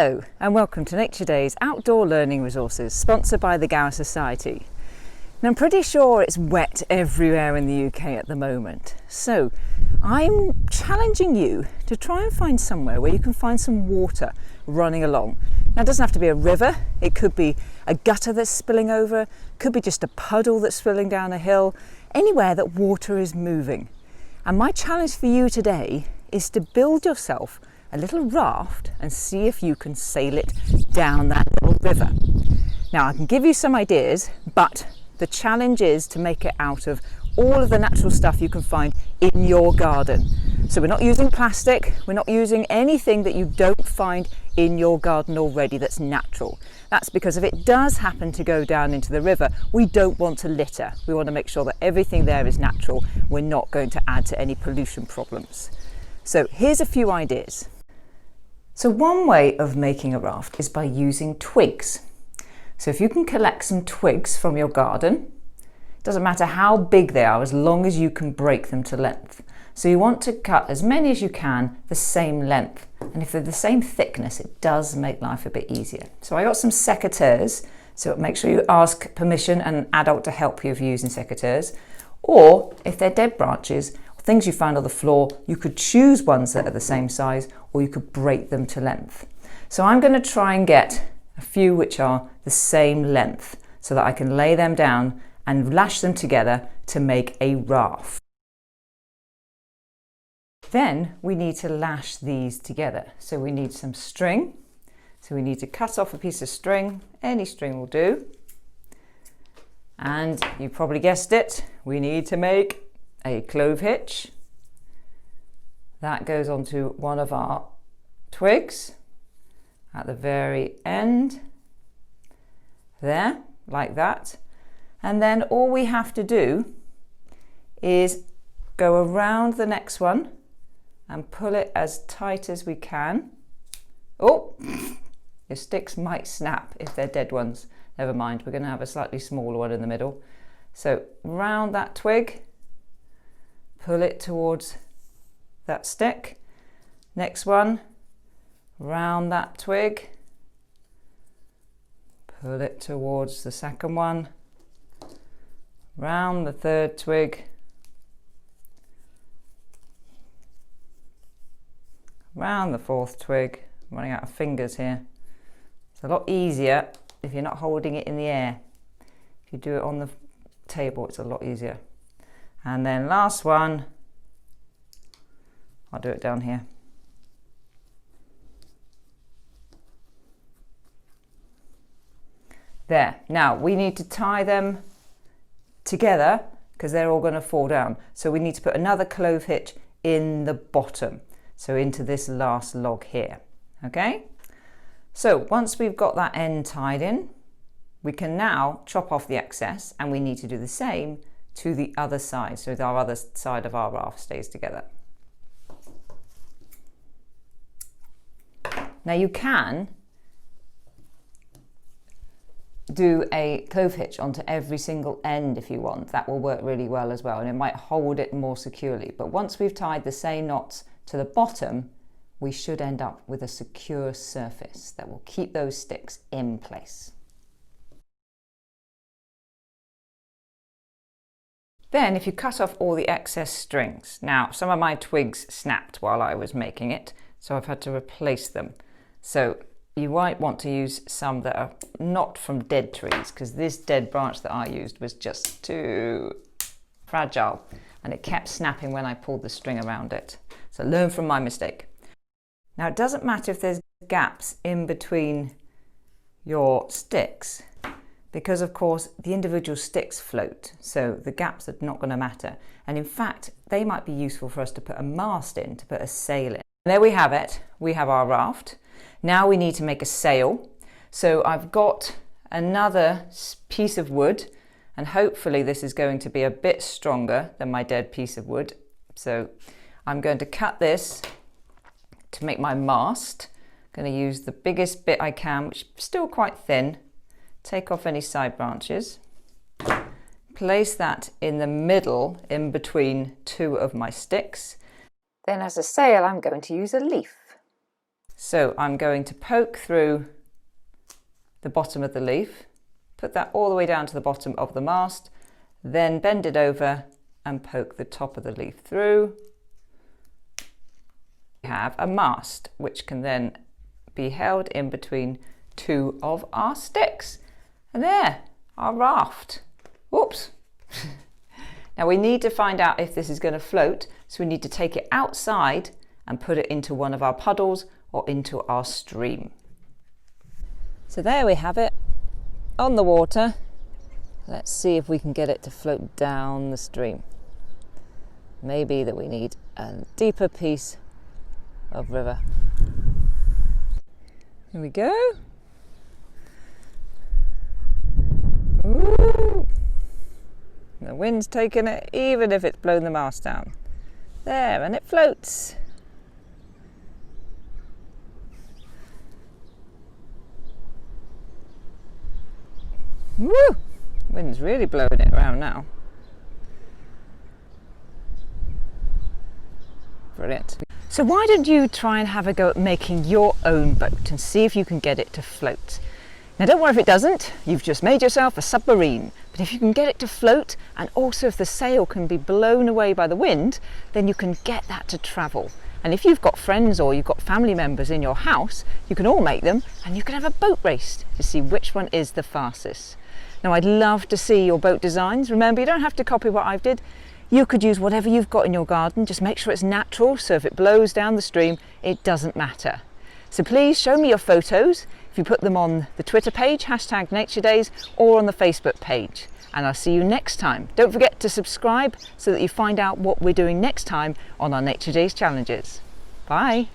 Hello and welcome to Nature Days Outdoor Learning Resources, sponsored by the Gower Society. Now I'm pretty sure it's wet everywhere in the UK at the moment, so I'm challenging you to try and find somewhere where you can find some water running along. Now it doesn't have to be a river, it could be a gutter that's spilling over, could be just a puddle that's spilling down a hill, anywhere that water is moving. And my challenge for you today is to build yourself a little raft and see if you can sail it down that little river. Now I can give you some ideas, but the challenge is to make it out of all of the natural stuff you can find in your garden. So we're not using plastic, we're not using anything that you don't find in your garden already that's natural. That's because if it does happen to go down into the river, we don't want to litter. We want to make sure that everything there is natural. We're not going to add to any pollution problems. So here's a few ideas. So one way of making a raft is by using twigs. So if you can collect some twigs from your garden, it doesn't matter how big they are as long as you can break them to length. So you want to cut as many as you can the same length, and if they're the same thickness it does make life a bit easier. So I got some secateurs, so make sure you ask permission and an adult to help you if you're using secateurs, or if they're dead branches, things you found on the floor, you could choose ones that are the same size or you could break them to length. So I'm going to try and get a few which are the same length so that I can lay them down and lash them together to make a raft. Then we need to lash these together. So we need some string. So we need to cut off a piece of string, any string will do. And you probably guessed it, we need to make a clove hitch. That goes onto one of our twigs at the very end there, like that. And then all we have to do is go around the next one and pull it as tight as we can. Oh, your sticks might snap if they're dead ones. Never mind, we're going to have a slightly smaller one in the middle. So round that twig, pull it towards that stick. Next one, round that twig, pull it towards the second one, round the third twig, round the fourth twig. I'm running out of fingers here. It's a lot easier if you're not holding it in the air. If you do it on the table, it's a lot easier. And then last one, I'll do it down here. There. Now we need to tie them together because they're all going to fall down. So we need to put another clove hitch in the bottom. So into this last log here. Okay? So once we've got that end tied in, we can now chop off the excess, and we need to do the same to the other side, so our other side of our raft stays together. Now you can do a clove hitch onto every single end if you want. That will work really well as well, and it might hold it more securely. But once we've tied the same knots to the bottom, we should end up with a secure surface that will keep those sticks in place. Then if you cut off all the excess strings, now some of my twigs snapped while I was making it, so I've had to replace them. So you might want to use some that are not from dead trees, because this dead branch that I used was just too fragile and it kept snapping when I pulled the string around it. So learn from my mistake. Now it doesn't matter if there's gaps in between your sticks, because of course the individual sticks float, so the gaps are not going to matter. And in fact, they might be useful for us to put a mast in, to put a sail in. And there we have it. We have our raft. Now we need to make a sail. So I've got another piece of wood, and hopefully this is going to be a bit stronger than my dead piece of wood. So I'm going to cut this to make my mast. I'm going to use the biggest bit I can, which is still quite thin. Take off any side branches, place that in the middle in between two of my sticks. Then as a sail I'm going to use a leaf. So I'm going to poke through the bottom of the leaf, put that all the way down to the bottom of the mast, then bend it over and poke the top of the leaf through. We have a mast which can then be held in between two of our sticks. And there, our raft. Whoops. Now we need to find out if this is going to float, so we need to take it outside and put it into one of our puddles or into our stream. So there we have it, on the water. Let's see if we can get it to float down the stream. Maybe that we need a deeper piece of river. Here we go. Ooh. The wind's taking it, even if it's blown the mast down. There, and it floats. Woo! Wind's really blowing it around now. Brilliant. So why don't you try and have a go at making your own boat and see if you can get it to float. Now don't worry if it doesn't, you've just made yourself a submarine. But if you can get it to float, and also if the sail can be blown away by the wind, then you can get that to travel. And if you've got friends or you've got family members in your house, you can all make them and you can have a boat race to see which one is the fastest. Now I'd love to see your boat designs. Remember, you don't have to copy what I did. You could use whatever you've got in your garden, just make sure it's natural, so if it blows down the stream, it doesn't matter. So please show me your photos if you put them on the Twitter page, #NatureDays, or on the Facebook page. And I'll see you next time. Don't forget to subscribe so that you find out what we're doing next time on our Nature Days challenges. Bye.